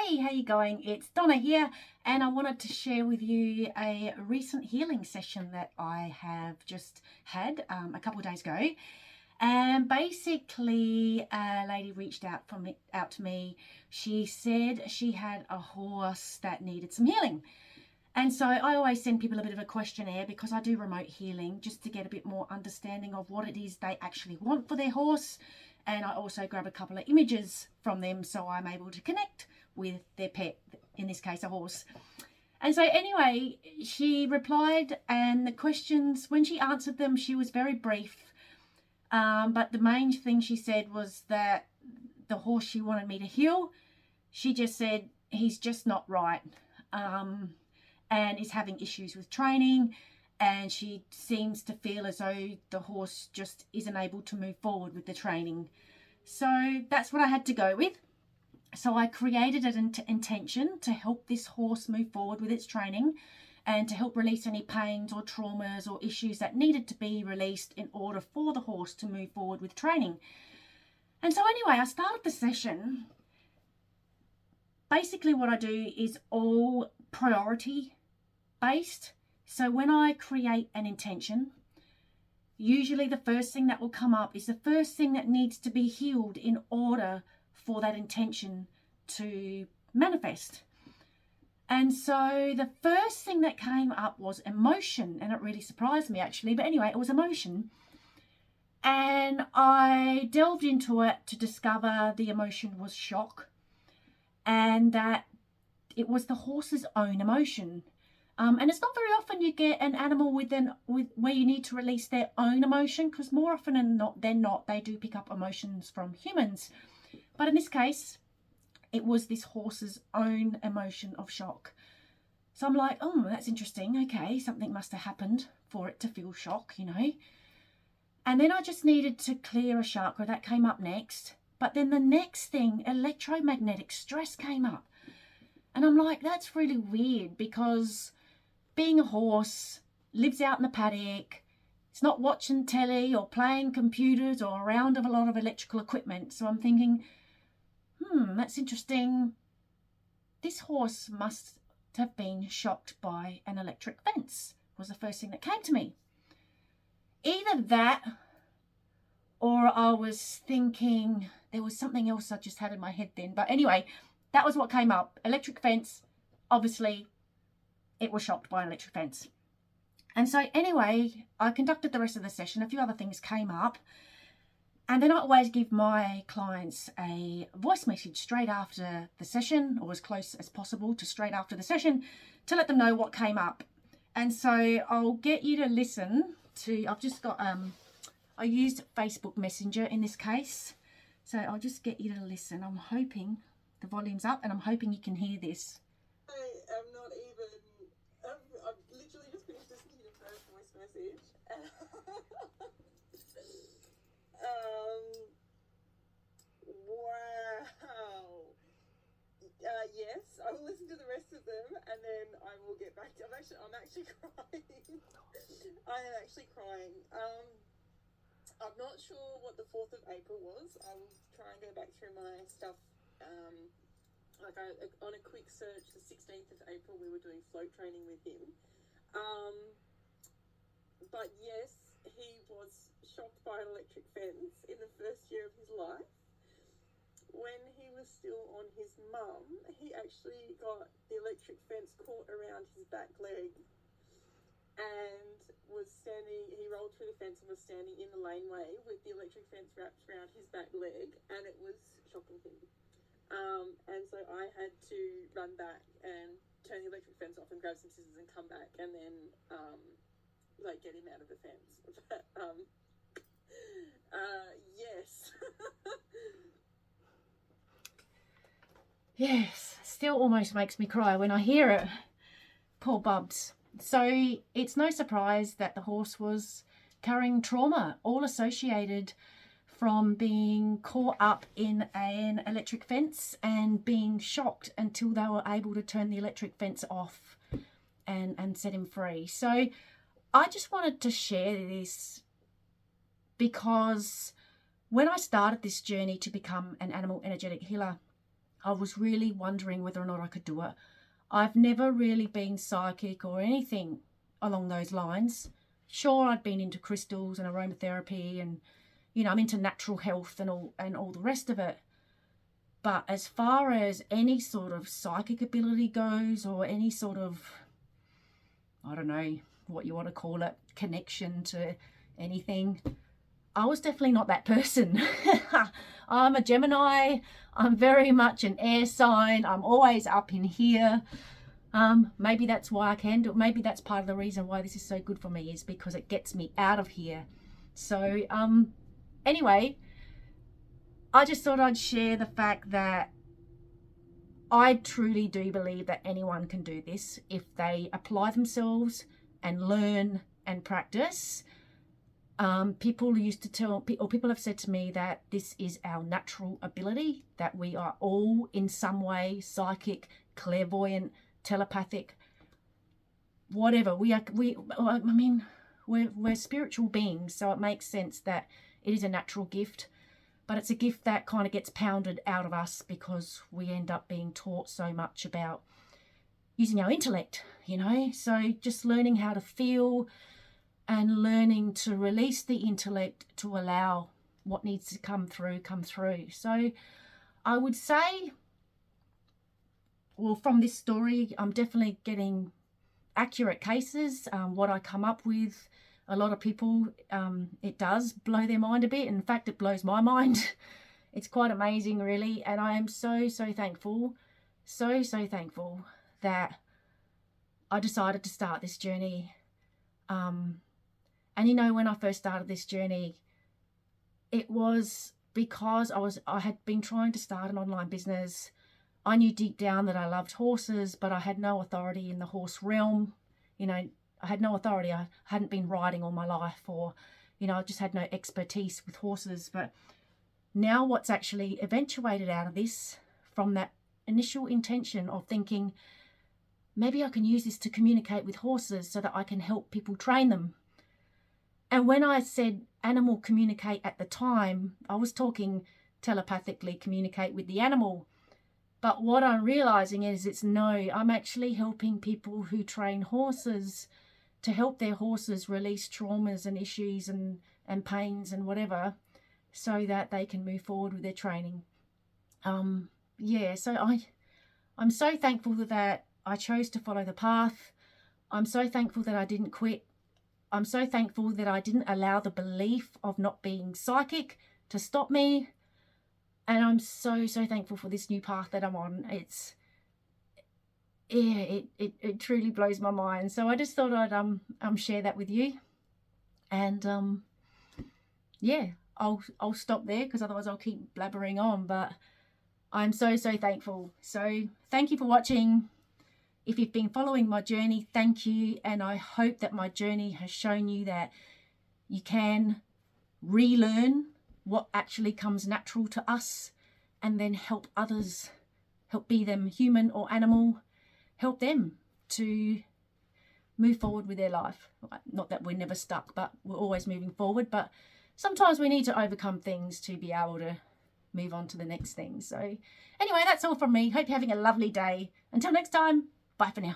Hey, how you going? It's Donna here, and I wanted to share with you a recent healing session that I have just had a couple of days ago. And basically, a lady reached out to me. She said she had a horse that needed some healing. And so I always send people a bit of a questionnaire because I do remote healing just to get a bit more understanding of what it is they actually want for their horse. And I also grab a couple of images from them so I'm able to connect with their pet, in this case a horse. And so anyway, she replied, and the questions, when she answered them, she was very brief. But the main thing she said was that the horse she wanted me to heal, she just said he's just not right. And is having issues with training, and she seems to feel as though the horse just isn't able to move forward with the training. So that's what I had to go with. So I created an intention to help this horse move forward with its training and to help release any pains or traumas or issues that needed to be released in order for the horse to move forward with training. And so anyway, I started the session. Basically what I do is all priority based. So when I create an intention, usually the first thing that will come up is the first thing that needs to be healed in order for that intention to manifest. And so the first thing that came up was emotion, and it really surprised me actually, but anyway, it was emotion. And I delved into it to discover the emotion was shock, and that it was the horse's own emotion. And it's not very often you get an animal with where you need to release their own emotion, because more often than not they do pick up emotions from humans. But in this case, it was this horse's own emotion of shock. So I'm like, oh, that's interesting. Okay, something must have happened for it to feel shock, you know. And then I just needed to clear a chakra. That came up next. But then the next thing, electromagnetic stress, came up. And I'm like, that's really weird, because being a horse, lives out in the paddock, it's not watching telly or playing computers or around a lot of electrical equipment. So I'm thinking, that's interesting. This horse must have been shocked by an electric fence, was the first thing that came to me. Either that, or I was thinking there was something else I just had in my head then. But anyway, that was what came up. Electric fence, obviously it was shocked by an electric fence. And so anyway, I conducted the rest of the session. A few other things came up. And then I always give my clients a voice message straight after the session, or as close as possible to straight after the session, to let them know what came up. And so I'll get you to listen to, I've just got, I used Facebook Messenger in this case. So I'll just get you to listen. I'm hoping the volume's up, and I'm hoping you can hear this. I am not even, I've literally just finished listening to your first voice message. Wow. Yes, I will listen to the rest of them, and then I will get back to, I'm actually crying. I am actually crying. I'm not sure what the 4th of April was. I will try and go back through my stuff. On a quick search, the 16th of April, we were doing float training with him. But yes, he was shocked by an electric fence in the first year of his life. When he was still on his mum, he actually got the electric fence caught around his back leg and was standing, he rolled through the fence and was standing in the laneway with the electric fence wrapped around his back leg, and it was shocking him. And so I had to run back and turn the electric fence off and grab some scissors and come back and then get him out of the fence. But yes. Yes, still almost makes me cry when I hear it. Poor Bubs. So it's no surprise that the horse was carrying trauma, all associated from being caught up in an electric fence and being shocked until they were able to turn the electric fence off and set him free. So I just wanted to share this because when I started this journey to become an animal energetic healer, I was really wondering whether or not I could do it. I've never really been psychic or anything along those lines. Sure, I'd been into crystals and aromatherapy, and you know, I'm into natural health and all the rest of it. But as far as any sort of psychic ability goes, or any sort of, I don't know what you want to call it, connection to anything, I was definitely not that person. I'm a Gemini. I'm very much an air sign. I'm always up in here. Maybe that's why I can do it. Maybe that's part of the reason why this is so good for me, is because it gets me out of here. So anyway, I just thought I'd share the fact that I truly do believe that anyone can do this if they apply themselves and learn and practice. People used to tell, or people have said to me that this is our natural ability, that we are all in some way psychic, clairvoyant, telepathic, whatever. I mean, we're spiritual beings, so it makes sense that it is a natural gift, but it's a gift that kind of gets pounded out of us because we end up being taught so much about using our intellect, you know. So just learning how to feel and learning to release the intellect to allow what needs to come through. So I would say, well, from this story, I'm definitely getting accurate cases. What I come up with, a lot of people, it does blow their mind a bit. In fact, it blows my mind. It's quite amazing, really. And I am so thankful, so thankful that I decided to start this journey. And you know, when I first started this journey, it was because I had been trying to start an online business. I knew deep down that I loved horses, but I had no authority in the horse realm. You know, I had no authority. I hadn't been riding all my life, or, you know, I just had no expertise with horses. But now what's actually eventuated out of this, from that initial intention of thinking, maybe I can use this to communicate with horses so that I can help people train them. And when I said animal communicate at the time, I was talking telepathically communicate with the animal. But what I'm realizing is I'm actually helping people who train horses to help their horses release traumas and issues and pains and whatever, so that they can move forward with their training. So I'm so thankful that I chose to follow the path. I'm so thankful that I didn't quit. I'm so thankful that I didn't allow the belief of not being psychic to stop me. And I'm so thankful for this new path that I'm on. It truly blows my mind. So I just thought I'd share that with you. And I'll stop there, because otherwise I'll keep blabbering on. But I'm so thankful. So thank you for watching. If you've been following my journey, thank you. And I hope that my journey has shown you that you can relearn what actually comes natural to us, and then help others, help be them human or animal, help them to move forward with their life. Not that we're never stuck, but we're always moving forward. But sometimes we need to overcome things to be able to move on to the next thing. So anyway, that's all from me. Hope you're having a lovely day. Until next time, bye for now.